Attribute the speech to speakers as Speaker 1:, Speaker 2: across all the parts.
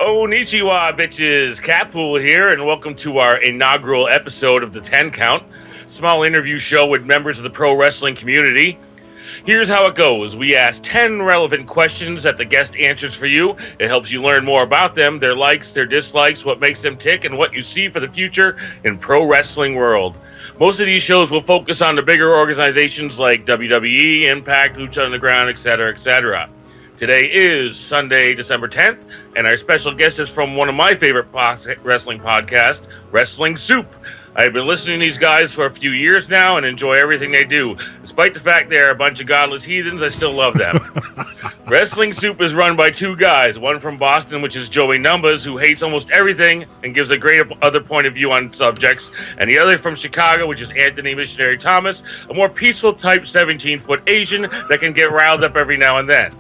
Speaker 1: Konnichiwa, bitches. Catpool here, and welcome to our inaugural episode of the 10 Count, small interview show with members of the pro wrestling community. Here's how it goes. We ask 10 relevant questions that the guest answers for you. It helps you learn more about them, their likes, their dislikes, what makes them tick, and what you see for the future in pro wrestling world. Most of these shows will focus on the bigger organizations like WWE, Impact, Lucha Underground, etc., etc. Today is Sunday, December 10th, and our special guest is from one of my favorite wrestling podcasts, Wrestling Soup. I've been listening to these guys for a few years now and enjoy everything they do. Despite the fact they're a bunch of godless heathens, I still love them. Wrestling Soup is run by two guys, one from Boston, which is Joey Numbers, who hates almost everything and gives a great other point of view on subjects, and the other from Chicago, which is Anthony Missionary Thomas, a more peaceful type 17-foot Asian that can get riled up every now and then.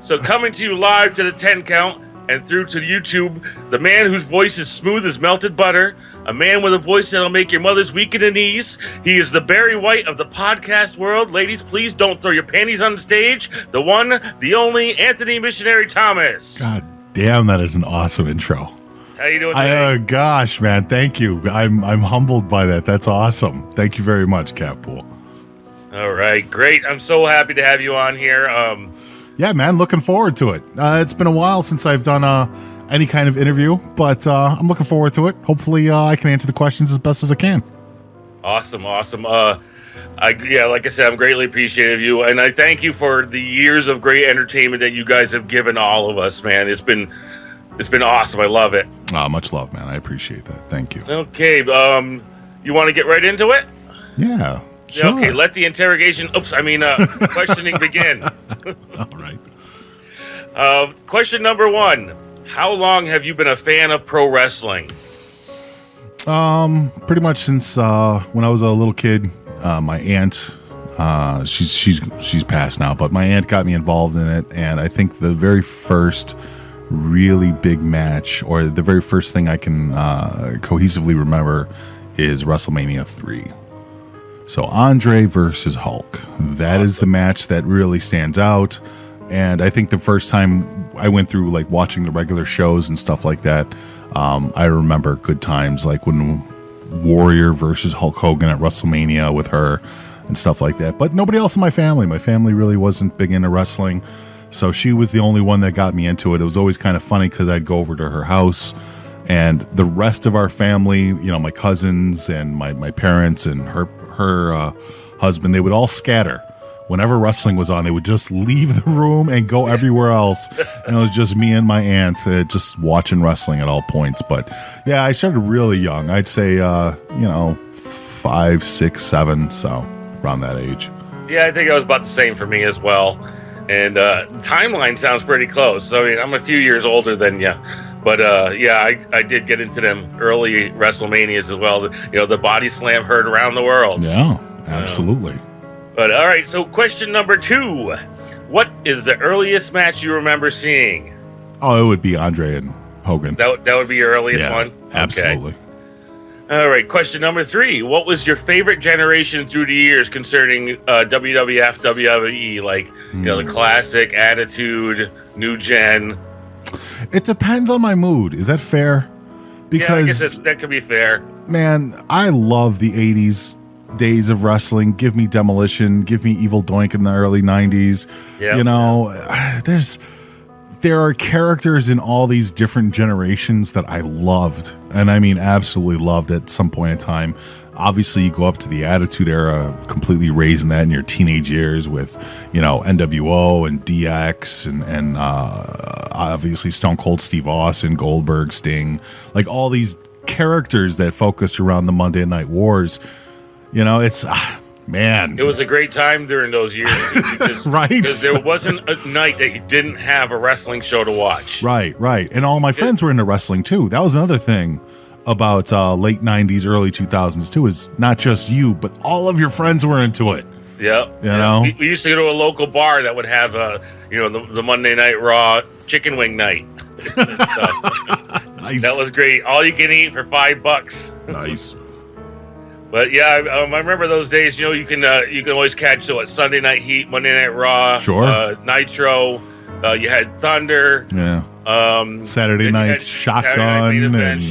Speaker 1: So coming to you live to the 10 Count and through to YouTube, the man whose voice is smooth as melted butter, a man with a voice that'll make your mother's weak in the knees. He is the Barry White of the podcast world. Ladies, please don't throw your panties on the stage. The one, the only, Anthony Missionary Thomas.
Speaker 2: God damn, that is an awesome intro.
Speaker 1: How you doing today?
Speaker 2: Gosh, man, thank you. I'm humbled by that. That's awesome. Thank you very much, Catpool.
Speaker 1: All right, great. I'm so happy to have you on here.
Speaker 2: Yeah, man, looking forward to it. It's been a while since I've done any kind of interview, but I'm looking forward to it. Hopefully, I can answer the questions as best as I can.
Speaker 1: Awesome. like I said, I'm greatly appreciative of you, and I thank you for the years of great entertainment that you guys have given all of us, man. It's been awesome. I love it.
Speaker 2: Much love, man. I appreciate that. Thank you.
Speaker 1: Okay, you want to get right into it?
Speaker 2: Yeah. Sure.
Speaker 1: Okay, let the questioning begin.
Speaker 2: All right.
Speaker 1: Question number one. How long have you been a fan of pro wrestling?
Speaker 2: Pretty much since when I was a little kid. My aunt, she's passed now, but my aunt got me involved in it, and I think the very first really big match, or the very first thing I can cohesively remember, is WrestleMania 3. So Andre versus Hulk. That is the match that really stands out. And I think the first time I went through like watching the regular shows and stuff like that, I remember good times like when Warrior versus Hulk Hogan at WrestleMania with her and stuff like that. But nobody else in my family really wasn't big into wrestling. So she was the only one that got me into it. It was always kind of funny because I'd go over to her house, and the rest of our family, you know, my cousins and my parents and her husband, they would all scatter. Whenever wrestling was on, they would just leave the room and go everywhere else. And it was just me and my aunt just watching wrestling at all points. But yeah, I started really young. I'd say, 5, 6, 7. So around that age. Yeah,
Speaker 1: I think it was about the same for me as well. And timeline sounds pretty close. I mean, I'm a few years older than you. But I did get into them early WrestleManias as well. The body slam heard around the world.
Speaker 2: Yeah, absolutely.
Speaker 1: But all right, so question number 2. What is the earliest match you remember seeing?
Speaker 2: Oh, it would be Andre and Hogan.
Speaker 1: That would be your earliest one?
Speaker 2: Absolutely.
Speaker 1: Okay. All right, question number 3. What was your favorite generation through the years concerning WWF, WWE? Like, the classic, Attitude, New Gen.
Speaker 2: It depends on my mood. Is that fair? Because
Speaker 1: I guess that could be fair.
Speaker 2: Man, I love the 80s days of wrestling. Give me Demolition, give me Evil Doink in the early 90s.
Speaker 1: Yep.
Speaker 2: There are characters in all these different generations that I loved, and I mean absolutely loved at some point in time. Obviously, you go up to the Attitude Era, completely raising that in your teenage years with, NWO and DX and obviously Stone Cold Steve Austin, Goldberg, Sting, like all these characters that focused around the Monday Night Wars. It's man.
Speaker 1: It was a great time during those years, because,
Speaker 2: right?
Speaker 1: Because there wasn't a night that you didn't have a wrestling show to watch.
Speaker 2: Right. And all my friends were into wrestling too. That was another thing about late 90s, early 2000s too, is not just you, but all of your friends were into it.
Speaker 1: Yep. We used to go to a local bar that would have, the Monday Night Raw chicken wing night.
Speaker 2: Nice.
Speaker 1: That was great. All you can eat for $5.
Speaker 2: Nice.
Speaker 1: But yeah, I remember those days. You can always catch Sunday Night Heat, Monday Night Raw,
Speaker 2: sure,
Speaker 1: Nitro, You had Thunder.
Speaker 2: Yeah. Saturday Night Shotgun and Main Event.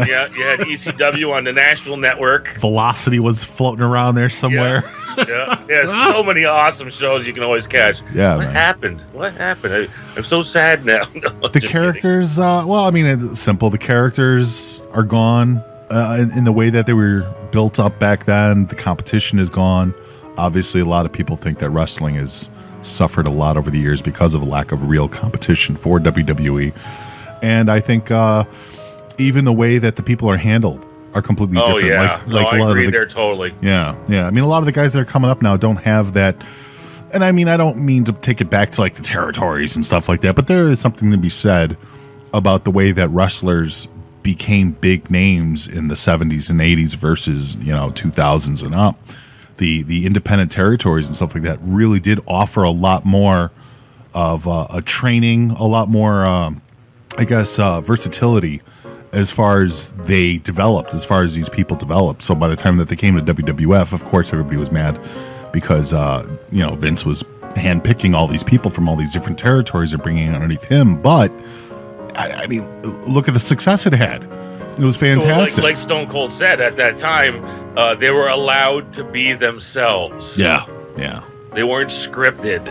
Speaker 1: Yeah, you had ECW on the Nashville Network.
Speaker 2: Velocity was floating around there somewhere.
Speaker 1: Yeah. So many awesome shows you can always catch.
Speaker 2: Yeah,
Speaker 1: What happened? I'm so sad now.
Speaker 2: The characters, it's simple. The characters are gone in the way that they were built up back then. The competition is gone. Obviously, a lot of people think that wrestling has suffered a lot over the years because of a lack of real competition for WWE. And I think even the way that the people are handled are completely different.
Speaker 1: Yeah. I agree there totally.
Speaker 2: Yeah. I mean, a lot of the guys that are coming up now don't have that. And I mean, I don't mean to take it back to like the territories and stuff like that, but there is something to be said about the way that wrestlers became big names in the 70s and 80s versus, 2000s and up. The independent territories and stuff like that really did offer a lot more of a training, a lot more, versatility as far as they developed, as far as these people developed. So by the time that they came to WWF, of course, everybody was mad because, Vince was handpicking all these people from all these different territories and bringing it underneath him. But, I mean, look at the success it had. It was fantastic.
Speaker 1: Like Stone Cold said, at that time, they were allowed to be themselves.
Speaker 2: Yeah.
Speaker 1: They weren't scripted.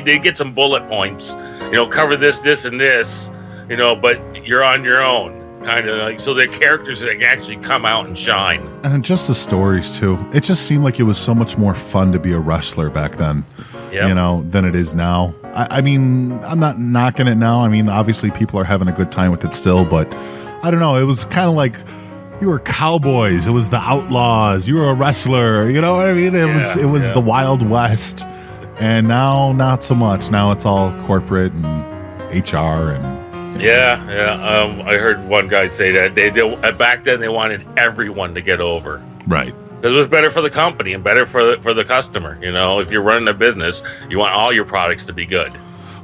Speaker 1: They get some bullet points. Cover this, and this. But you're on your own, kind of. Like, so the characters that can actually come out and shine. And
Speaker 2: just the stories too. It just seemed like it was so much more fun to be a wrestler back then. Yep. Than it is now. I mean, I'm not knocking it now. I mean, obviously people are having a good time with it still, but I don't know. It was kind of like you were cowboys. It was the outlaws. You were a wrestler. You know what I mean? It was the Wild West. And now, not so much. Now it's all corporate and HR and.
Speaker 1: I heard one guy say that they back then they wanted everyone to get over.
Speaker 2: Right.
Speaker 1: Because it was better for the company and better for the customer. If you're running a business, you want all your products to be good.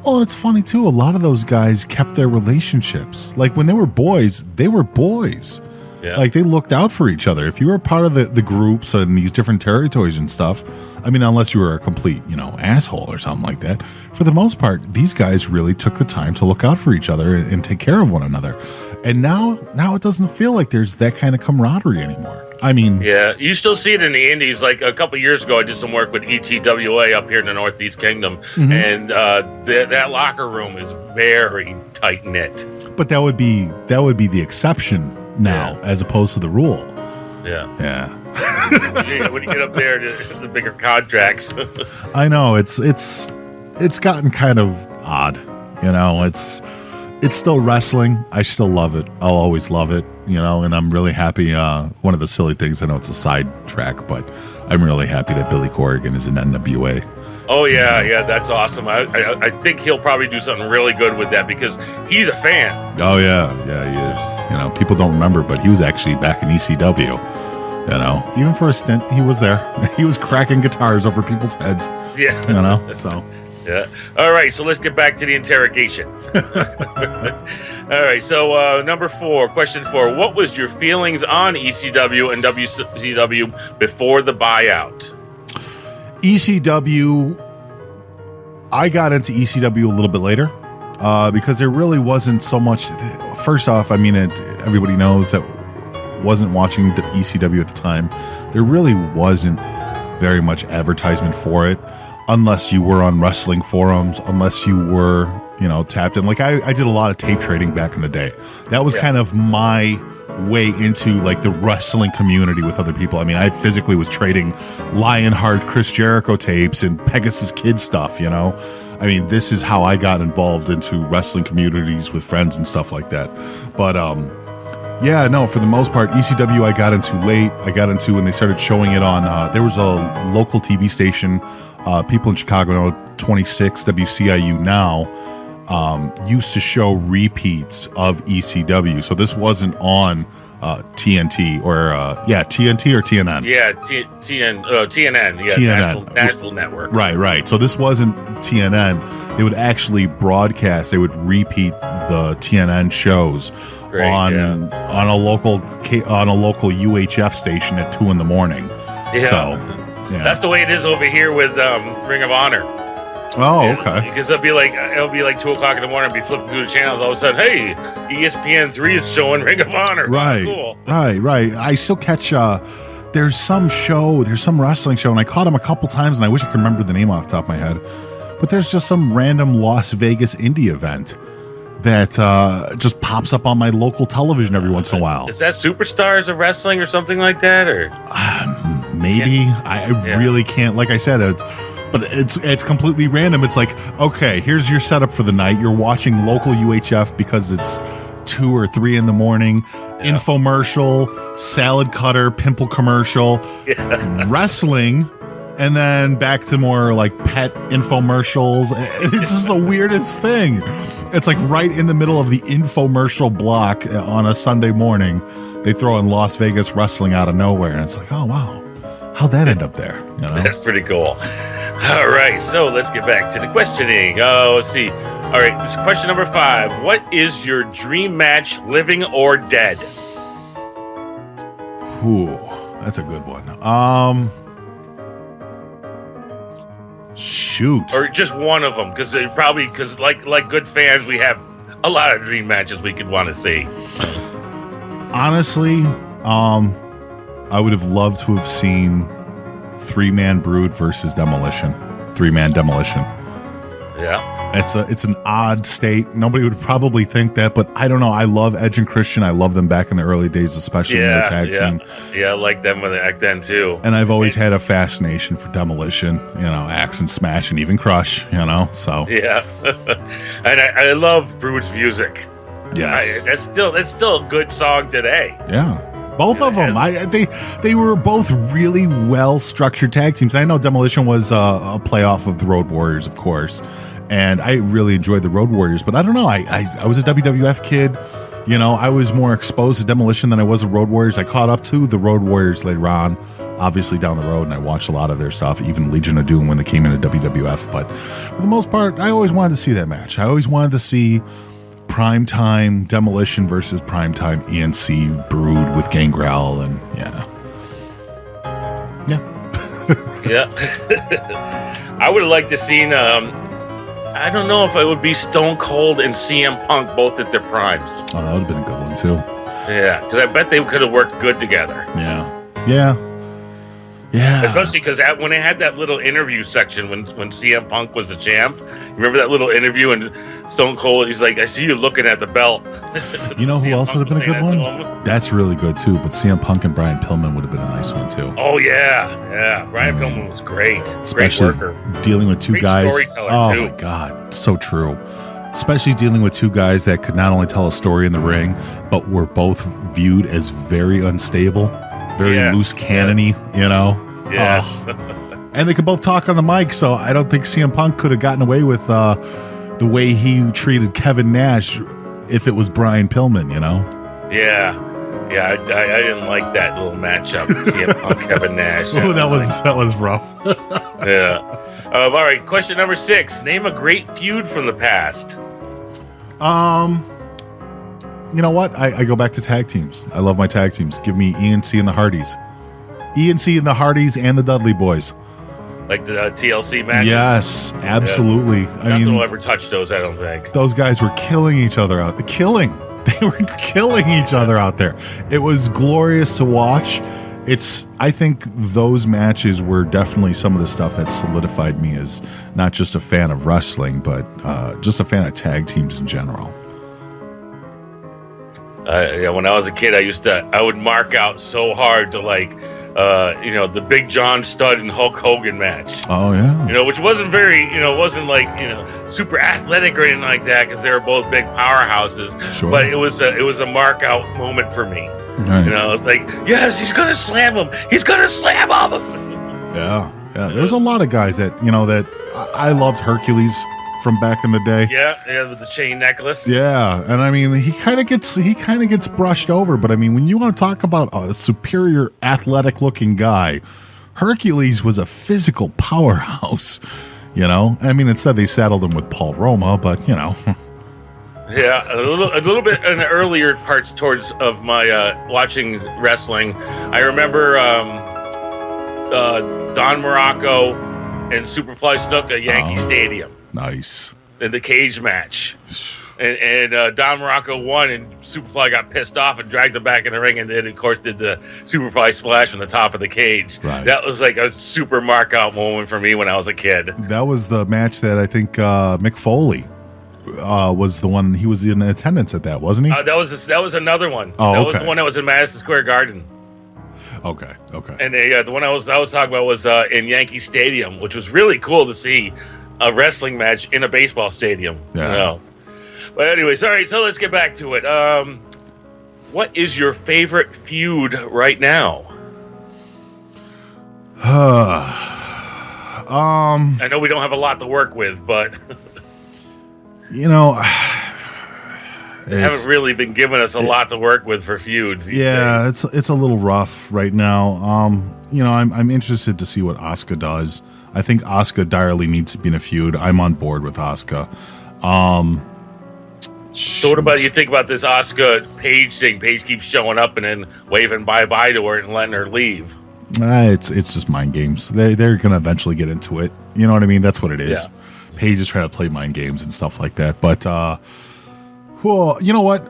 Speaker 2: Well, it's funny, too. A lot of those guys kept their relationships. Like, when they were boys, they were boys. Yeah. Like, they looked out for each other. If you were part of the groups in these different territories and stuff, I mean, unless you were a complete, asshole or something like that, for the most part, these guys really took the time to look out for each other and take care of one another. And now it doesn't feel like there's that kind of camaraderie anymore. I mean... Yeah,
Speaker 1: you still see it in the indies. Like, a couple years ago, I did some work with ETWA up here in the Northeast Kingdom, and that locker room is very tight-knit.
Speaker 2: But that would be the exception now, as opposed to the rule.
Speaker 1: Yeah. When you get up there to the bigger contracts.
Speaker 2: I know, it's gotten kind of odd. It's still wrestling. I still love it. I'll always love it, and I'm really happy. One of the silly things, I know it's a side track, but I'm really happy that Billy Corrigan is in NWA.
Speaker 1: Oh, yeah, that's awesome. I think he'll probably do something really good with that because he's a fan.
Speaker 2: Oh, yeah, he is. People don't remember, but he was actually back in ECW. Even for a stint, he was there. He was cracking guitars over people's heads.
Speaker 1: Yeah.
Speaker 2: So...
Speaker 1: Yeah. All right, so let's get back to the interrogation. All right, so question 4. What was your feelings on ECW and WCW before the buyout?
Speaker 2: ECW, I got into ECW a little bit later because there really wasn't so much. First off, I mean, everybody knows that wasn't watching ECW at the time. There really wasn't very much advertisement for it. Unless you were on wrestling forums, unless you were, tapped in. Like, I did a lot of tape trading back in the day. That was kind of my way into, like, the wrestling community with other people. I mean, I physically was trading Lionheart, Chris Jericho tapes and Pegasus Kid stuff, I mean, this is how I got involved into wrestling communities with friends and stuff like that. But, for the most part, ECW I got into late. I got into when they started showing it on, there was a local TV station, people in Chicago know 26 WCIU now, used to show repeats of ECW. So this wasn't on TNT or TNT or TNN.
Speaker 1: Yeah, TNN. Yeah,
Speaker 2: TNN.
Speaker 1: National Network.
Speaker 2: Right. So this wasn't TNN. They would actually broadcast. They would repeat the TNN shows on a local UHF station at 2 a.m.
Speaker 1: Yeah.
Speaker 2: So,
Speaker 1: that's the way it is over here with Ring of Honor.
Speaker 2: Oh, okay.
Speaker 1: Because it'll be like 2:00 in the morning. I'll be flipping through the channels. All of a sudden, hey, ESPN3 is showing Ring of Honor.
Speaker 2: Right,
Speaker 1: cool.
Speaker 2: right. I still catch. There's some wrestling show, and I caught him a couple times, and I wish I could remember the name off the top of my head. But there's just some random Las Vegas indie event that just pops up on my local television every once in a while.
Speaker 1: Is that Superstars of Wrestling or something like that, or
Speaker 2: maybe? Yeah. I really can't. Like I said, it's completely random. It's like, okay, here's your setup for the night. You're watching local UHF because it's 2 or 3 in the morning. Yeah. Infomercial, salad cutter, pimple commercial, wrestling, and then back to more like pet infomercials. It's just the weirdest thing. It's like right in the middle of the infomercial block on a Sunday morning, they throw in Las Vegas wrestling out of nowhere, and it's like, oh wow, how'd that end up there? You know?
Speaker 1: That's pretty cool. All right, so let's get back to the questioning. Let's see. All right, this is question number 5. What is your dream match, living or dead?
Speaker 2: Ooh, that's a good one. Shoot.
Speaker 1: Or just one of them, because like good fans, we have a lot of dream matches we could want to see.
Speaker 2: Honestly, I would have loved to have seen 3-Man Brood versus Demolition. 3-Man Demolition.
Speaker 1: Yeah.
Speaker 2: It's an odd state. Nobody would probably think that, but I don't know. I love Edge and Christian. I love them back in the early days, especially when they were tag team.
Speaker 1: Yeah, I like them back then too.
Speaker 2: And I've always had a fascination for Demolition, Axe and Smash and even Crush, so.
Speaker 1: Yeah. And I love Brood's music.
Speaker 2: Yes.
Speaker 1: That's still a good song today.
Speaker 2: Yeah. Both of them. They were both really well structured tag teams. I know Demolition was a playoff of the Road Warriors, of course, and I really enjoyed the Road Warriors. But I don't know. I was a WWF kid. I was more exposed to Demolition than I was the Road Warriors. I caught up to the Road Warriors later on, obviously down the road, and I watched a lot of their stuff, even Legion of Doom when they came into WWF. But for the most part, I always wanted to see that match. I always wanted to see primetime Demolition versus primetime ENC Brood with Gangrel, and yeah.
Speaker 1: I would have liked to seen. I don't know if it would be Stone Cold and CM Punk both at their primes.
Speaker 2: Oh, that would have been a good one too.
Speaker 1: Yeah, because I bet they could have worked good together.
Speaker 2: Yeah.
Speaker 1: Especially because when they had that little interview section when CM Punk was the champ. Remember that little interview, and Stone Cold, he's like, I see you looking at the belt.
Speaker 2: You know who else would have been a good one? That's really good too, but CM Punk and Brian Pillman would have been a nice one too.
Speaker 1: Oh yeah. Brian Pillman was great.
Speaker 2: Especially
Speaker 1: great worker.
Speaker 2: Dealing with two
Speaker 1: great
Speaker 2: guys. Oh
Speaker 1: too.
Speaker 2: My God, so true. Especially dealing with two guys that could not only tell a story in the ring, but were both viewed as very unstable, very loose cannony,
Speaker 1: Yeah.
Speaker 2: And they could both talk on the mic, so I don't think CM Punk could have gotten away with the way he treated Kevin Nash if it was Brian Pillman,
Speaker 1: Yeah, I didn't like that little matchup, CM Punk, Kevin Nash.
Speaker 2: Oh, that was rough.
Speaker 1: Yeah. All right, question number 6. Name a great feud from the past.
Speaker 2: You know what? I go back to tag teams. I love my tag teams. Give me ENC and the Hardys. ENC and the Hardys and the Dudley Boys.
Speaker 1: Like the TLC matches?
Speaker 2: Yes, absolutely.
Speaker 1: Yeah. Nothing will ever touch those, I don't think.
Speaker 2: Those guys were killing each other out. They were killing each other out there. It was glorious to watch. I think those matches were definitely some of the stuff that solidified me as not just a fan of wrestling, but just a fan of tag teams in general.
Speaker 1: When I was a kid, I would mark out so hard to the Big John Studd and Hulk Hogan match.
Speaker 2: Oh yeah.
Speaker 1: Which wasn't very, wasn't super athletic or anything like that because they were both big powerhouses.
Speaker 2: Sure.
Speaker 1: But it was a mark out moment for me.
Speaker 2: Right.
Speaker 1: It's like, yes, he's gonna slam him. He's gonna slam him.
Speaker 2: Yeah. There's a lot of guys that that I loved Hercules from back in the day.
Speaker 1: Yeah, with the chain necklace.
Speaker 2: Yeah, and I mean he kind of gets brushed over, but I mean when you want to talk about a superior athletic looking guy, Hercules was a physical powerhouse. I mean instead they saddled him with Paul Roma, but
Speaker 1: Yeah, a little bit in the earlier parts of my watching wrestling. I remember Don Morocco and Superfly Snuka at Yankee Stadium
Speaker 2: Nice.
Speaker 1: in the cage match. And Don Morocco won, and Superfly got pissed off and dragged him back in the ring, and then, of course, did the Superfly splash from the top of the cage.
Speaker 2: Right.
Speaker 1: That was like a super mark-out moment for me when I was a kid.
Speaker 2: That was the match that I think Mick Foley was the one. He was in attendance at that, wasn't he?
Speaker 1: That was another one.
Speaker 2: Oh,
Speaker 1: that
Speaker 2: okay.
Speaker 1: was the one that was in Madison Square Garden.
Speaker 2: Okay.
Speaker 1: And the one I was talking about was in Yankee Stadium, which was really cool to see a wrestling match in a baseball stadium.
Speaker 2: Yeah.
Speaker 1: You know? But anyways, all right, so let's get back to it. What is your favorite feud right now? I know we don't have a lot to work with, but
Speaker 2: you know,
Speaker 1: they haven't really been giving us a lot to work with for feuds.
Speaker 2: Yeah, it's a little rough right now. You know, I'm interested to see what Asuka does. I think Asuka direly needs to be in a feud. I'm on board with Asuka.
Speaker 1: So what about you think about this Asuka Paige thing? Paige keeps showing up and then waving bye-bye to her and letting her leave.
Speaker 2: It's just mind games. They're gonna eventually get into it. You know what I mean? That's what it is.
Speaker 1: Yeah.
Speaker 2: Paige is trying to play mind games and stuff like that. But well, you know what?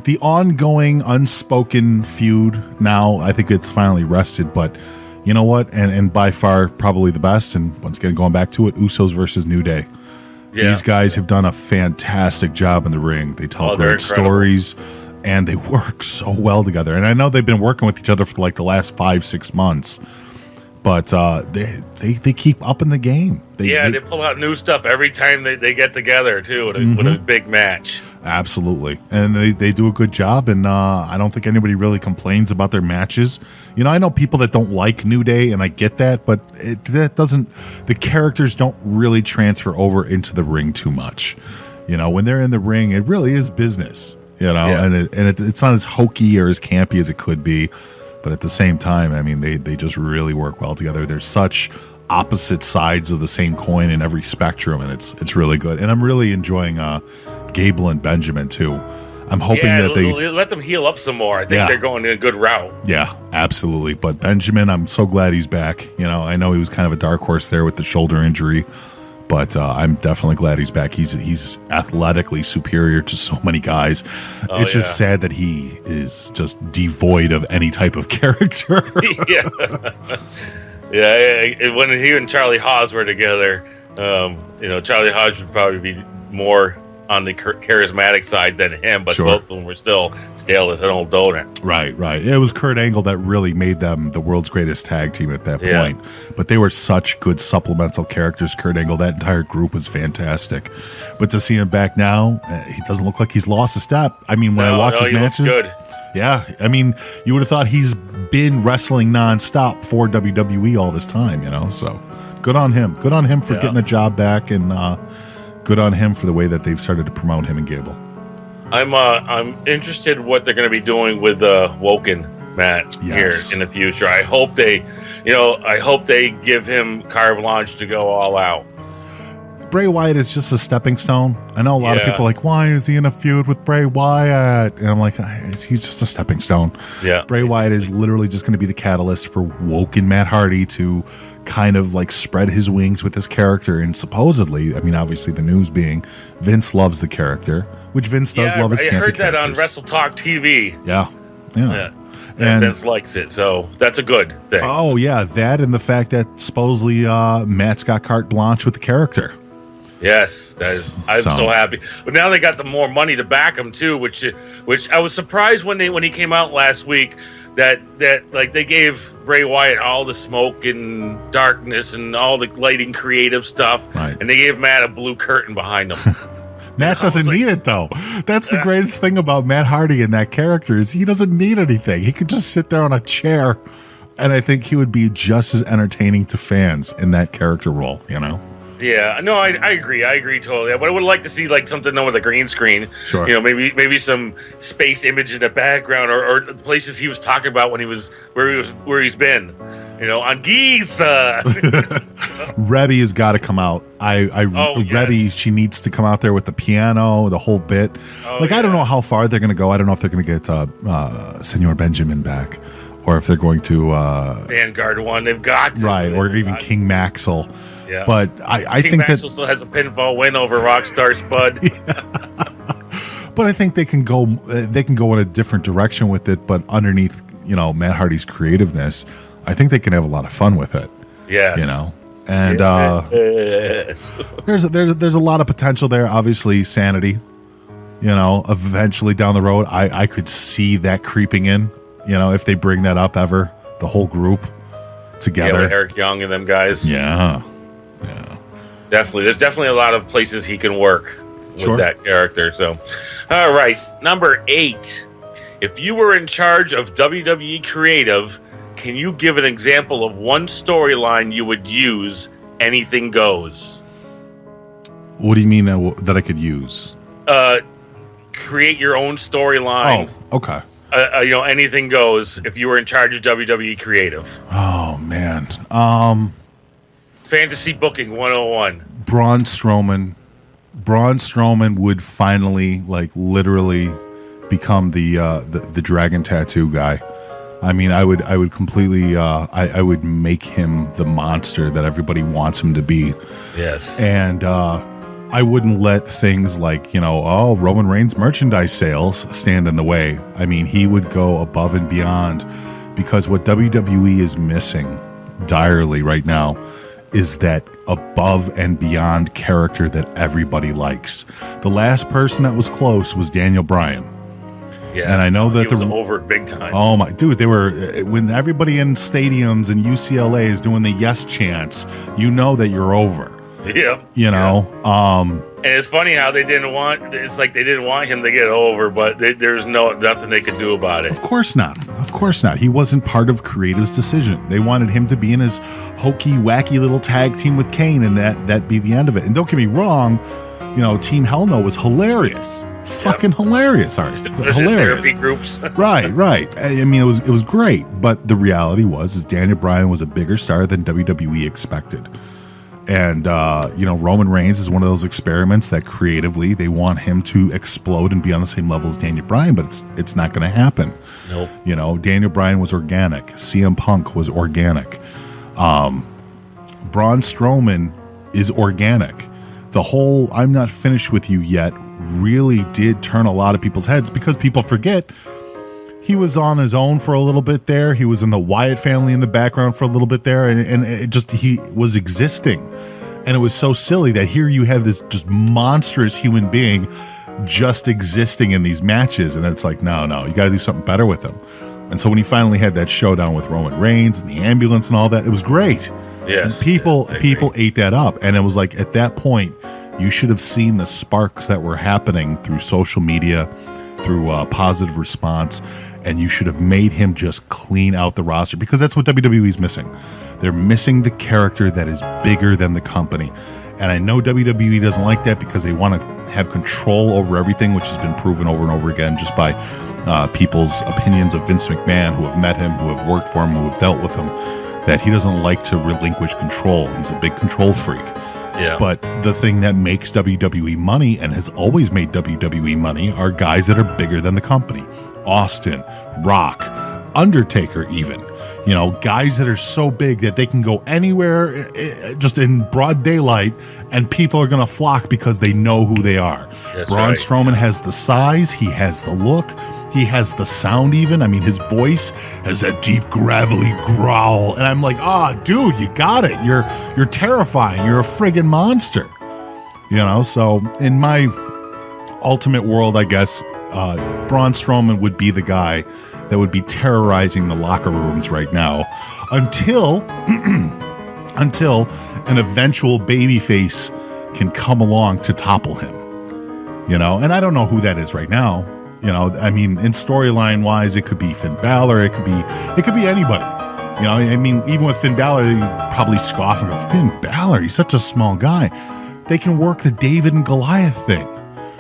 Speaker 2: The ongoing unspoken feud now, I think it's finally rested. But you know what? And by far probably the best. And once again, going back to it, Usos versus New Day. Yeah. These guys have done a fantastic job in the ring. They tell great stories, and they work so well together. And I know they've been working with each other for like the last 5-6 months, but they keep upping the game. They
Speaker 1: pull out new stuff every time they get together too with a big match.
Speaker 2: Absolutely, and they do a good job. And I don't think anybody really complains about their matches. You know, I know people that don't like New Day, and I get that, but the characters don't really transfer over into the ring too much. You know, when they're in the ring, it really is business. You know, and it's not as hokey or as campy as it could be, but at the same time, I mean, they just really work well together. They're such opposite sides of the same coin in every spectrum, and it's really good. And I'm really enjoying Gable and Benjamin too. I'm hoping that they
Speaker 1: let them heal up some more. I think they're going in a good route.
Speaker 2: Yeah, absolutely. But Benjamin, I'm so glad he's back. You know, I know he was kind of a dark horse there with the shoulder injury, but I'm definitely glad he's back. He's athletically superior to so many guys. It's just sad that he is just devoid of any type of character.
Speaker 1: Yeah. When he and Charlie Haas were together, you know, Charlie Haas would probably be more on the charismatic side than him, but both of them were still stale as an old donut.
Speaker 2: Right. It was Kurt Angle that really made them the world's greatest tag team at that point. But they were such good supplemental characters, Kurt Angle. That entire group was fantastic. But to see him back now, he doesn't look like he's lost a step. I mean, when I watch his matches, yeah, I mean, you would have thought he's been wrestling nonstop for WWE all this time, you know? So good on him. Good on him for getting the job back, and good on him for the way that they've started to promote him and Gable.
Speaker 1: I'm interested in what they're going to be doing with Woken Matt here in the future. I hope they give him carte blanche to go all out.
Speaker 2: Bray Wyatt is just a stepping stone. I know a lot of people are like, why is he in a feud with Bray Wyatt? And I'm like, he's just a stepping stone. Yeah. Bray Wyatt is literally just going to be the catalyst for Woken Matt Hardy to kind of like spread his wings with his character. And supposedly, I mean, obviously the news being Vince loves the character, which Vince does love his campy characters. I heard that on
Speaker 1: Wrestle Talk TV.
Speaker 2: Yeah.
Speaker 1: And Vince likes it, so that's a good thing.
Speaker 2: Oh, yeah, that and the fact that supposedly Matt's got carte blanche with the character.
Speaker 1: Yes, I'm so happy. But now they got the more money to back him too, which I was surprised when he came out last week that like they gave Bray Wyatt all the smoke and darkness and all the lighting creative stuff, and they gave Matt a blue curtain behind him.
Speaker 2: Matt doesn't need it though. That's the greatest thing about Matt Hardy and that character is he doesn't need anything. He could just sit there on a chair, and I think he would be just as entertaining to fans in that character role. You know.
Speaker 1: Yeah, no, I agree. I agree totally. But I would like to see like something done with a green screen.
Speaker 2: Sure.
Speaker 1: You know, maybe some space image in the background, or the places he was talking about when he was where he's been. You know, on Giza.
Speaker 2: Rebby has got to come out. Rebby, she needs to come out there with the piano, the whole bit. I don't know how far they're going to go. I don't know if they're going to get Senor Benjamin back, or if they're going to
Speaker 1: Vanguard one. They've got to,
Speaker 2: or even King Maxwell.
Speaker 1: Yeah.
Speaker 2: But I
Speaker 1: King
Speaker 2: think
Speaker 1: Maxwell still has a pinfall win over Rockstar Spud.
Speaker 2: But I think they can go in a different direction with it. But underneath, Matt Hardy's creativeness, I think they can have a lot of fun with it.
Speaker 1: Yeah.
Speaker 2: And there's a lot of potential there. Obviously, Sanity. Eventually down the road, I could see that creeping in. If they bring that up ever, the whole group together.
Speaker 1: Yeah, with Eric Young and them guys.
Speaker 2: Yeah.
Speaker 1: Definitely. There's definitely a lot of places he can work with that character. So, all right. Number 8. If you were in charge of WWE Creative, can you give an example of one storyline you would use? Anything goes.
Speaker 2: What do you mean that I could use?
Speaker 1: Create your own storyline.
Speaker 2: Oh, okay.
Speaker 1: Anything goes if you were in charge of WWE Creative.
Speaker 2: Oh, man.
Speaker 1: Fantasy Booking 101.
Speaker 2: Braun Strowman would finally, literally become the dragon tattoo guy. I mean, I would completely, I would make him the monster that everybody wants him to be.
Speaker 1: Yes.
Speaker 2: And I wouldn't let things like, Roman Reigns merchandise sales stand in the way. I mean, he would go above and beyond, because what WWE is missing direly right now is that above and beyond character that everybody likes. The last person that was close was Daniel Bryan.
Speaker 1: Yeah,
Speaker 2: and I know that
Speaker 1: he was over big time.
Speaker 2: Oh my dude, they were, when everybody in stadiums and UCLA is doing the yes chants, that you're over.
Speaker 1: Yep.
Speaker 2: And
Speaker 1: it's funny how they didn't want him to get over, but there's nothing they could do about it.
Speaker 2: Of course not. He wasn't part of Creative's decision. They wanted him to be in his hokey, wacky little tag team with Kane, and that be the end of it. And don't get me wrong, Team Hell No was hilarious. Fucking hilarious. Sorry. Hilarious.
Speaker 1: Therapy groups.
Speaker 2: Right. I mean, it was great, but the reality is Daniel Bryan was a bigger star than WWE expected. And, Roman Reigns is one of those experiments that creatively they want him to explode and be on the same level as Daniel Bryan, but it's not going to happen.
Speaker 1: Nope.
Speaker 2: Daniel Bryan was organic. CM Punk was organic. Braun Strowman is organic. The whole "I'm not finished with you yet" really did turn a lot of people's heads, because people forget he was on his own for a little bit there. He was in the Wyatt family in the background for a little bit there, and he was existing. And it was so silly that here you have this just monstrous human being just existing in these matches, and it's like, no, you got to do something better with him. And so when he finally had that showdown with Roman Reigns and the ambulance and all that, it was great. Yes. And people ate that up, and it was like, at that point, you should have seen the sparks that were happening through social media, through positive response, and you should have made him just clean out the roster, because that's what WWE's missing. They're missing the character that is bigger than the company. And I know WWE doesn't like that, because they want to have control over everything, which has been proven over and over again just by people's opinions of Vince McMahon, who have met him, who have worked for him, who have dealt with him, that he doesn't like to relinquish control. He's a big control freak.
Speaker 1: Yeah.
Speaker 2: But the thing that makes WWE money, and has always made WWE money, are guys that are bigger than the company. Austin, Rock, Undertaker even. Guys that are so big that they can go anywhere just in broad daylight, and people are going to flock because they know who they are.
Speaker 1: That's
Speaker 2: Braun
Speaker 1: right.
Speaker 2: Strowman has the size, he has the look, he has the sound even. I mean, his voice has that deep, gravelly growl. And I'm like, dude, you got it. You're terrifying. You're a friggin' monster. So in my ultimate world, I guess, Braun Strowman would be the guy that would be terrorizing the locker rooms right now until an eventual babyface can come along to topple him. And I don't know who that is right now. I mean, in storyline wise, it could be Finn Balor, it could be anybody. I mean, even with Finn Balor, you probably scoff and go, Finn Balor, he's such a small guy. They can work the David and Goliath thing.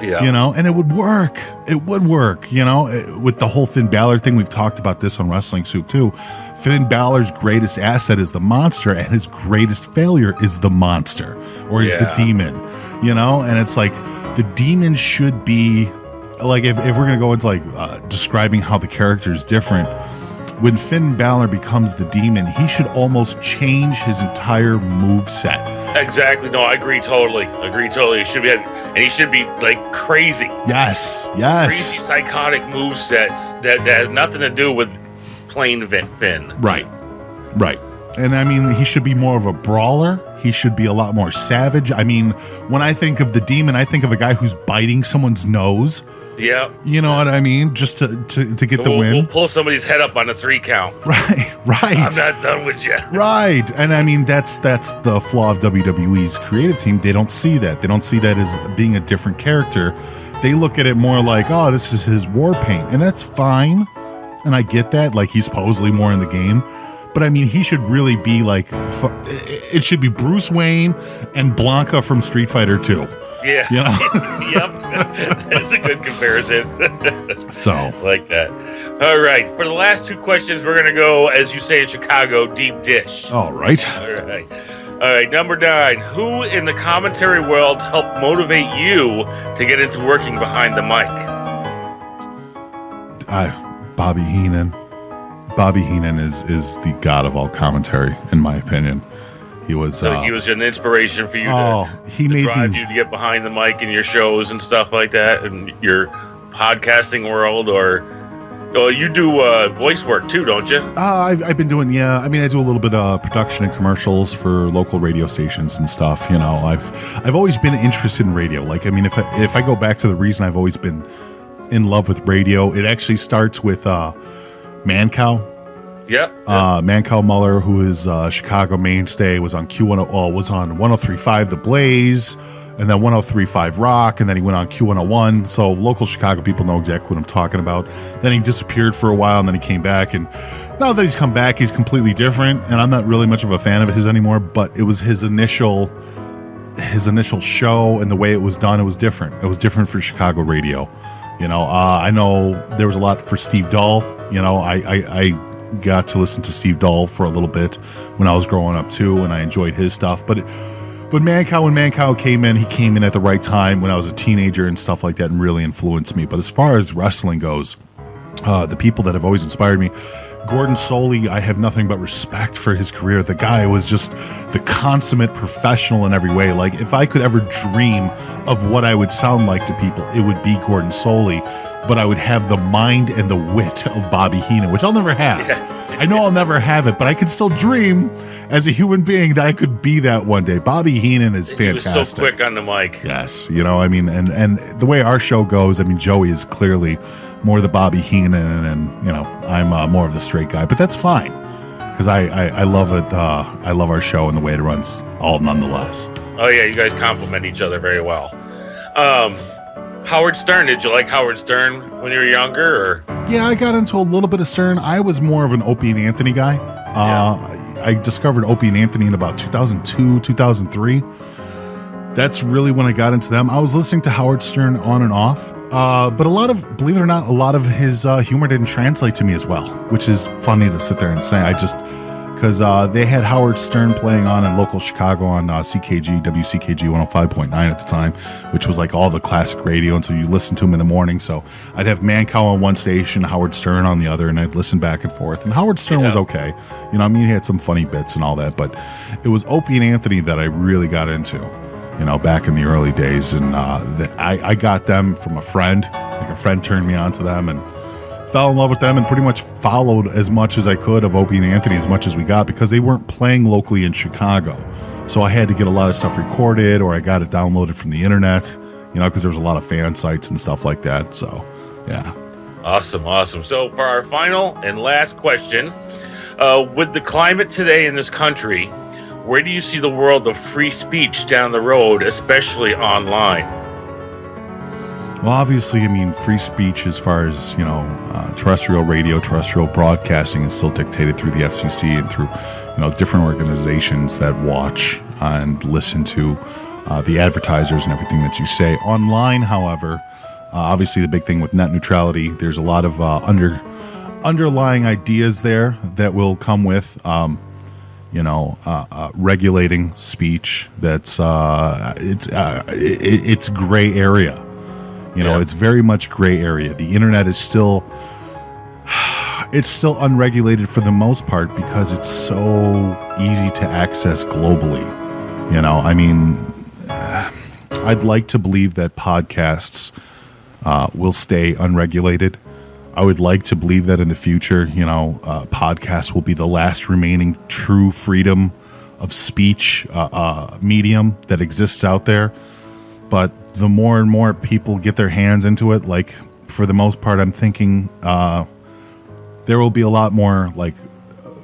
Speaker 2: Yeah. And it would work. It would work, with the whole Finn Balor thing. We've talked about this on Wrestling Soup too. Finn Balor's greatest asset is the monster, and his greatest failure is the monster, or is the demon, and it's like, the demon should be like, if we're going to go into describing how the character is different, when Finn Balor becomes the demon, he should almost change his entire move set.
Speaker 1: Exactly. No, I agree totally. He should be, and he should be like crazy.
Speaker 2: Yes.
Speaker 1: Crazy psychotic movesets that has nothing to do with plain Finn.
Speaker 2: Right. And I mean, he should be more of a brawler. He should be a lot more savage. I mean, when I think of the Demon, I think of a guy who's biting someone's nose.
Speaker 1: Yeah.
Speaker 2: You know what I mean? Just to get the win.
Speaker 1: We'll pull somebody's head up on a 3 count.
Speaker 2: Right.
Speaker 1: I'm not done with you.
Speaker 2: Right. And I mean, that's the flaw of WWE's creative team. They don't see that. They don't see that as being a different character. They look at it more like, oh, this is his war paint. And that's fine. And I get that. Like, he's supposedly more in the game. But I mean, he should really be like, it should be Bruce Wayne and Blanca from Street Fighter 2.
Speaker 1: Yeah.
Speaker 2: You know?
Speaker 1: Yep. That's a good comparison.
Speaker 2: So.
Speaker 1: Like that. All right. For the last 2 questions, we're going to go, as you say in Chicago, deep dish.
Speaker 2: All right.
Speaker 1: All right. Number 9. Who in the commentary world helped motivate you to get into working behind the mic?
Speaker 2: Bobby Heenan. Bobby Heenan is the god of all commentary, in my opinion. He was.
Speaker 1: So he was an inspiration for you.
Speaker 2: He
Speaker 1: to
Speaker 2: made
Speaker 1: drive you to get behind the mic in your shows and stuff like that, and your podcasting world, or you do voice work too, don't you?
Speaker 2: I've been doing. Yeah, I mean, I do a little bit of production and commercials for local radio stations and stuff. You know, I've always been interested in radio. Like, I mean, if I go back to the reason I've always been in love with radio, it actually starts with Mancow.
Speaker 1: Yep.
Speaker 2: Mancow Muller, who is a Chicago mainstay, was on was on 103.5 The Blaze, and then 103.5 Rock, and then he went on Q101. So local Chicago people know exactly what I'm talking about. Then he disappeared for a while, and then he came back. And now that he's come back, he's completely different. And I'm not really much of a fan of his anymore. But it was his initial show, and the way it was done, it was different. It was different for Chicago radio. You know, I know there was a lot for Steve Dahl. You know, I got to listen to Steve Dahl for a little bit when I was growing up too, and I enjoyed his stuff. But Mancow, when Mancow came in, he came in at the right time when I was a teenager and stuff like that, and really influenced me. But as far as wrestling goes, the people that have always inspired me, Gordon Soley, I have nothing but respect for his career. The guy was just the consummate professional in every way. Like, if I could ever dream of what I would sound like to people, it would be Gordon Soley. But I would have the mind and the wit of Bobby Heenan, which I'll never have. Yeah. I know I'll never have it, but I can still dream as a human being that I could be that one day. Bobby Heenan is fantastic.
Speaker 1: He was so quick on the mic.
Speaker 2: Yes. You know, I mean, and the way our show goes, I mean, Joey is clearly more the Bobby Heenan, and you know, I'm more of the straight guy, but that's fine because I love it. I love our show and the way it runs all nonetheless.
Speaker 1: Oh yeah, you guys complement each other very well. Howard Stern, did you like Howard Stern when you were younger? Or?
Speaker 2: Yeah, I got into a little bit of Stern. I was more of an Opie and Anthony guy. I discovered Opie and Anthony in about 2002, 2003. That's really when I got into them. I was listening to Howard Stern on and off, but believe it or not, a lot of his humor didn't translate to me as well, which is funny to sit there and say. Because they had Howard Stern playing on in local Chicago on WCKG 105.9 at the time, which was like all the classic radio, and so you listen to him in the morning. So I'd have Mancow on one station, Howard Stern on the other, and I'd listen back and forth. And Howard Stern was okay. You know, I mean, he had some funny bits and all that, but it was Opie and Anthony that I really got into, you know, back in the early days. And I got them from a friend. Like, a friend turned me on to them, and fell in love with them, and pretty much followed as much as I could of Opie and Anthony as much as we got, because they weren't playing locally in Chicago. So I had to get a lot of stuff recorded, or I got it downloaded from the internet, you know, because there was a lot of fan sites and stuff like that. So, yeah.
Speaker 1: Awesome. So for our final and last question, with the climate today in this country, where do you see the world of free speech down the road, especially online?
Speaker 2: Well, obviously, I mean, free speech as far as, you know, terrestrial radio, terrestrial broadcasting is still dictated through the FCC and through, you know, different organizations that watch and listen to the advertisers and everything that you say. Online, however, obviously the big thing with net neutrality, there's a lot of underlying ideas there that will come with, regulating speech. That's it's gray area. You know, It's very much gray area. The internet is still unregulated for the most part because it's so easy to access globally. You know, I mean, I'd like to believe that podcasts will stay unregulated. I would like to believe that in the future, you know, podcasts will be the last remaining true freedom of speech medium that exists out there. But the more and more people get their hands into it, like for the most part, I'm thinking there will be a lot more like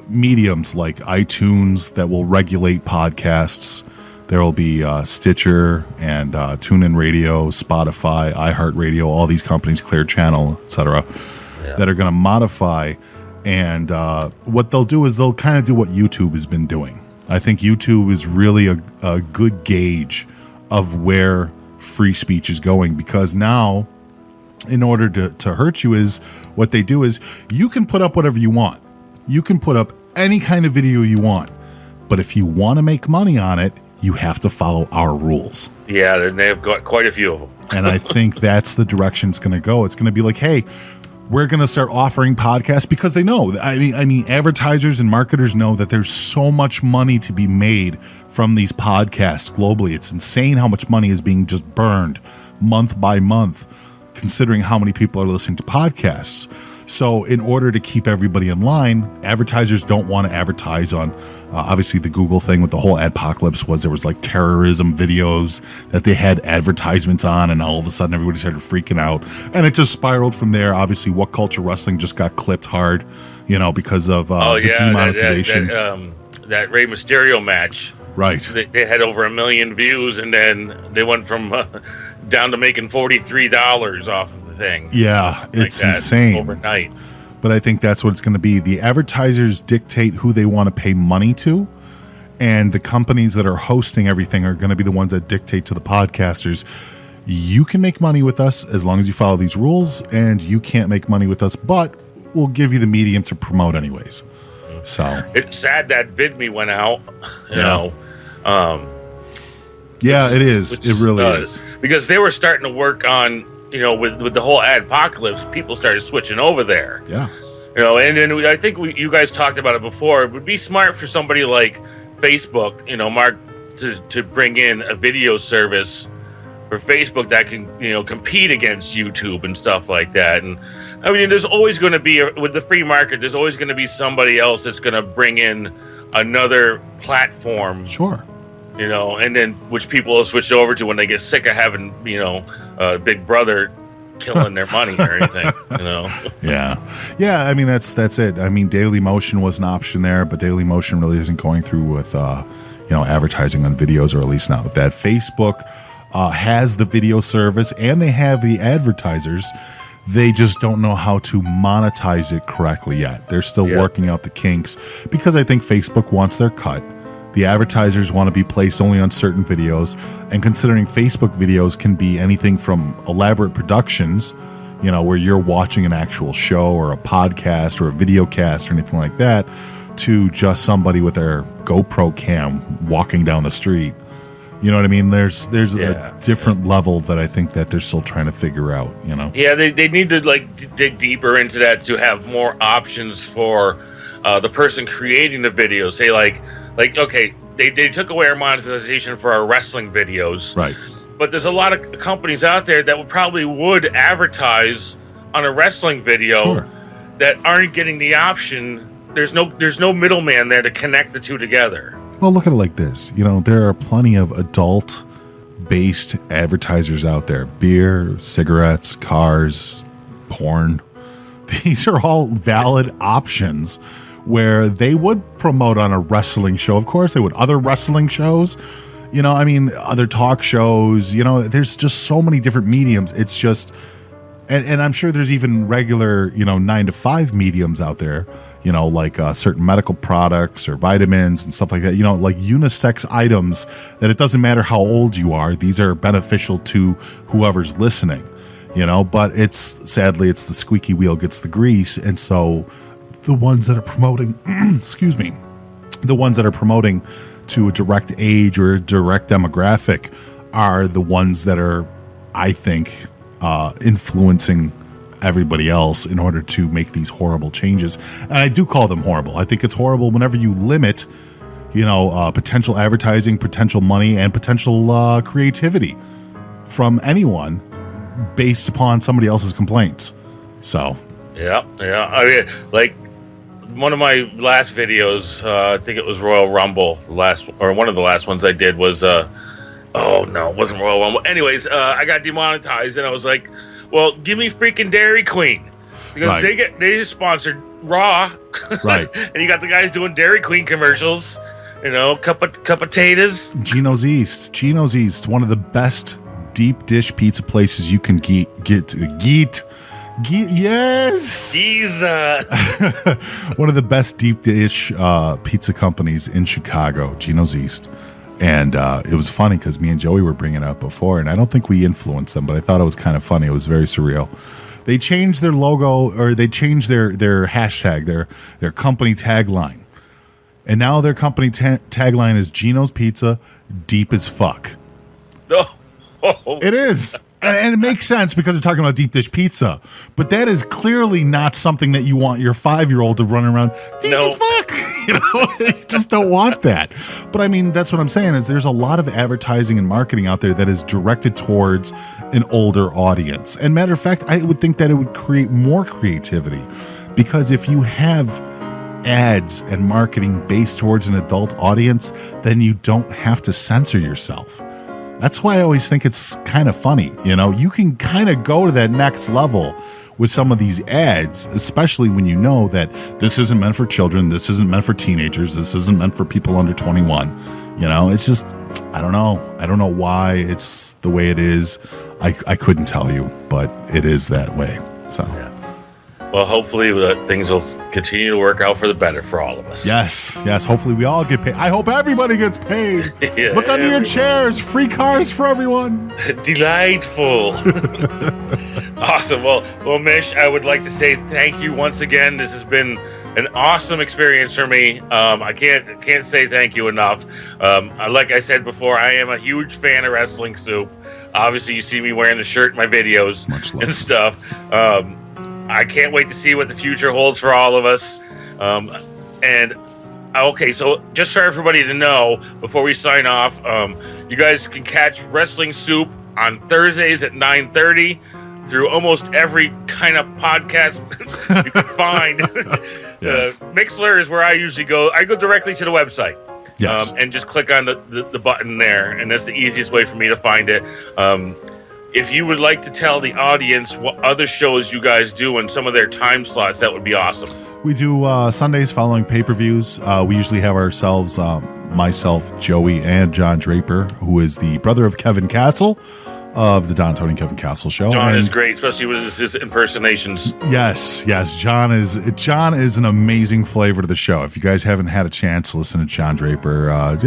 Speaker 2: mediums like iTunes that will regulate podcasts. There will be Stitcher and TuneIn Radio, Spotify, iHeartRadio, all these companies, Clear Channel, etc., that are going to modify. And what they'll do is they'll kind of do what YouTube has been doing. I think YouTube is really a good gauge of where free speech is going, because now, in order to hurt you, is what they do is you can put up whatever you want. You can put up any kind of video you want. But if you want to make money on it, you have to follow our rules.
Speaker 1: Yeah, and they've got quite a few of them.
Speaker 2: And I think that's the direction it's going to go. It's going to be like, hey, we're going to start offering podcasts, because they know. I mean, advertisers and marketers know that there's so much money to be made from these podcasts globally. It's insane how much money is being just burned month by month, considering how many people are listening to podcasts. So in order to keep everybody in line, advertisers don't want to advertise on, obviously the Google thing with the whole adpocalypse was there was like terrorism videos that they had advertisements on, and all of a sudden everybody started freaking out. And it just spiraled from there. Obviously, What Culture Wrestling just got clipped hard, you know, because of the demonetization.
Speaker 1: That Rey Mysterio match.
Speaker 2: Right.
Speaker 1: They had over 1 million views, and then they went from down to making $43 off of the thing.
Speaker 2: Yeah, it's insane.
Speaker 1: Overnight.
Speaker 2: But I think that's what it's going to be. The advertisers dictate who they want to pay money to, and the companies that are hosting everything are going to be the ones that dictate to the podcasters, you can make money with us as long as you follow these rules, and you can't make money with us, but we'll give you the medium to promote anyways. So
Speaker 1: it's sad that VidMe went out, you know.
Speaker 2: Yeah, it is. It really is.
Speaker 1: Because they were starting to work on, you know, with the whole adpocalypse, people started switching over there.
Speaker 2: Yeah.
Speaker 1: You know, and then I think you guys talked about it before. It would be smart for somebody like Facebook, you know, Mark, to bring in a video service for Facebook that can, you know, compete against YouTube and stuff like that. And I mean, there's always going to be, with the free market, there's always going to be somebody else that's going to bring in another platform.
Speaker 2: Sure.
Speaker 1: You know, and then which people will switch over to when they get sick of having, you know, Big Brother killing their money or anything, you know. Yeah. I mean, that's it. I mean, Daily Motion was an option there, but Daily Motion really isn't going through with, you know, advertising on videos, or at least not with that. Facebook has the video service, and they have the advertisers. They just don't know how to monetize it correctly yet. They're still working out the kinks, because I think Facebook wants their cut. The advertisers want to be placed only on certain videos, and considering Facebook videos can be anything from elaborate productions, you know, where you're watching an actual show or a podcast or a video cast or anything like that, to just somebody with their GoPro cam walking down the street. You know what I mean? There's a different level that I think that they're still trying to figure out, you know? Yeah, they need to like dig deeper into that to have more options for the person creating the video. Say like okay, they took away our monetization for our wrestling videos.
Speaker 2: Right.
Speaker 1: But there's a lot of companies out there that would advertise on a wrestling video that aren't getting the option. There's no middleman there to connect the two together.
Speaker 2: Well, look at it like this. You know, there are plenty of adult-based advertisers out there. Beer, cigarettes, cars, porn. These are all valid options where they would promote on a wrestling show. Of course they would. Other wrestling shows, you know, I mean, other talk shows, you know, there's just so many different mediums. It's just, and I'm sure there's even regular, you know, 9-to-5 mediums out there, you know, like certain medical products or vitamins and stuff like that, you know, like unisex items that it doesn't matter how old you are. These are beneficial to whoever's listening, you know, but sadly, it's the squeaky wheel gets the grease. And so the ones that are promoting, the ones that are promoting to a direct age or a direct demographic are the ones that are, I think, influencing everybody else in order to make these horrible changes. And I do call them horrible. I think it's horrible whenever you limit potential advertising, potential money, and potential creativity from anyone based upon somebody else's complaints. So,
Speaker 1: yeah. I mean, like one of my last videos, I think it was Royal Rumble. One of the last ones I did was, oh no, it wasn't Royal Rumble. Anyways, I got demonetized, and I was like, well, give me freaking Dairy Queen because they sponsored Raw,
Speaker 2: right?
Speaker 1: And you got the guys doing Dairy Queen commercials. Cup of potatoes.
Speaker 2: Geno's East, one of the best deep dish pizza places you can get. Yes. One of the best deep dish pizza companies in Chicago, Geno's East. And it was funny because me and Joey were bringing it up before, and I don't think we influenced them, but I thought it was kind of funny. It was very surreal. They changed their logo, or they changed their hashtag, their company tagline. And now their company tagline is Geno's Pizza, deep as fuck.
Speaker 1: Oh.
Speaker 2: It is. And it makes sense because they're talking about deep dish pizza. But that is clearly not something that you want your 5-year-old to run around deep as fuck. You just don't want that. But I mean, that's what I'm saying is there's a lot of advertising and marketing out there that is directed towards an older audience. And matter of fact, I would think that it would create more creativity. Because if you have ads and marketing based towards an adult audience, then you don't have to censor yourself. That's why I always think it's kind of funny. You can kind of go to that next level with some of these ads, especially when you know that this isn't meant for children, this isn't meant for teenagers, this isn't meant for people under 21. It's just, I don't know why it's the way it is. I couldn't tell you, but it is that way. So
Speaker 1: yeah. Well, hopefully things will continue to work out for the better for all of us.
Speaker 2: Yes. Hopefully we all get paid. I hope everybody gets paid.
Speaker 1: Yeah,
Speaker 2: look under your chairs. Free cars for everyone.
Speaker 1: Delightful. Awesome. Well, Mish, I would like to say thank you once again. This has been an awesome experience for me. I can't say thank you enough. Like I said before, I am a huge fan of Wrestling Soup. Obviously, you see me wearing the shirt in my videos and stuff. I can't wait to see what the future holds for all of us. Okay, so just for everybody to know, before we sign off, you guys can catch Wrestling Soup on Thursdays at 9:30 through almost every kind of podcast you can find.
Speaker 2: Yes.
Speaker 1: Mixler is where I usually go. I go directly to the website.
Speaker 2: Yes.
Speaker 1: And just click on the button there, and that's the easiest way for me to find it. If you would like to tell the audience what other shows you guys do and some of their time slots, that would be awesome.
Speaker 2: We do Sundays following pay-per-views. We usually have ourselves, myself, Joey, and John Draper, who is the brother of Kevin Castle of the Don, Tony, and Kevin Castle show.
Speaker 1: John is great, especially with his impersonations. Yes.
Speaker 2: John is an amazing flavor to the show. If you guys haven't had a chance to listen to John Draper,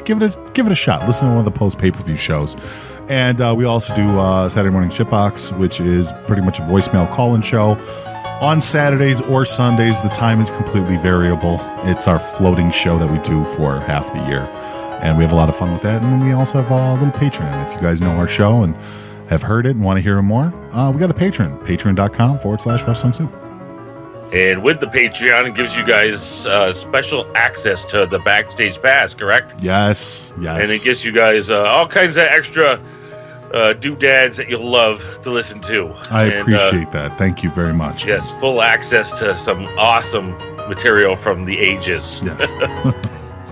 Speaker 2: give it a shot. Listen to one of the post pay-per-view shows. And we also do Saturday Morning Shitbox, which is pretty much a voicemail call-in show. On Saturdays or Sundays, the time is completely variable. It's our floating show that we do for half the year. And we have a lot of fun with that. And then we also have a little Patreon. If you guys know our show and have heard it and want to hear more, we got a Patreon, patreon.com/Wrestling Soup.
Speaker 1: And with the Patreon, it gives you guys special access to the Backstage Pass, correct?
Speaker 2: Yes.
Speaker 1: And it gives you guys all kinds of extra doodads that you'll love to listen to.
Speaker 2: I appreciate that. Thank you very much.
Speaker 1: Yes, full access to some awesome material from the ages.
Speaker 2: Yes.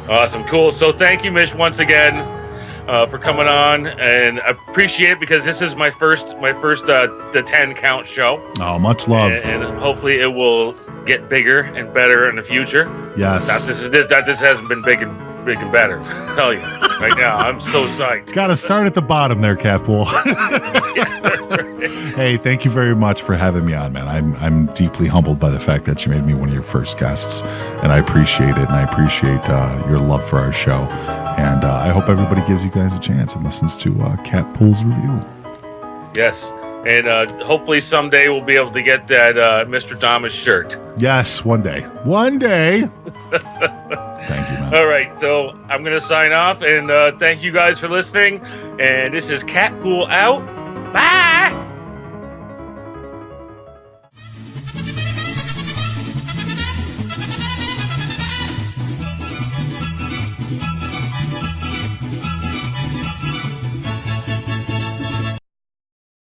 Speaker 1: Awesome, cool. So thank you, Mish, once again for coming on, and I appreciate it because this is my first the 10 count show.
Speaker 2: Oh, much love.
Speaker 1: And hopefully it will get bigger and better in the future.
Speaker 2: Yes.
Speaker 1: Not this hasn't been big and better. I tell you right now, I'm so psyched.
Speaker 2: Got to start at the bottom there, Catpool. Hey, thank you very much for having me on, man. I'm deeply humbled by the fact that you made me one of your first guests, and I appreciate it, and I appreciate your love for our show. And I hope everybody gives you guys a chance and listens to Catpool's review.
Speaker 1: Yes. And hopefully someday we'll be able to get that Mr. Damas shirt.
Speaker 2: Yes, one day. One day. Thank you, man.
Speaker 1: All right, so I'm going to sign off, and thank you guys for listening. And this is Catpool out. Bye!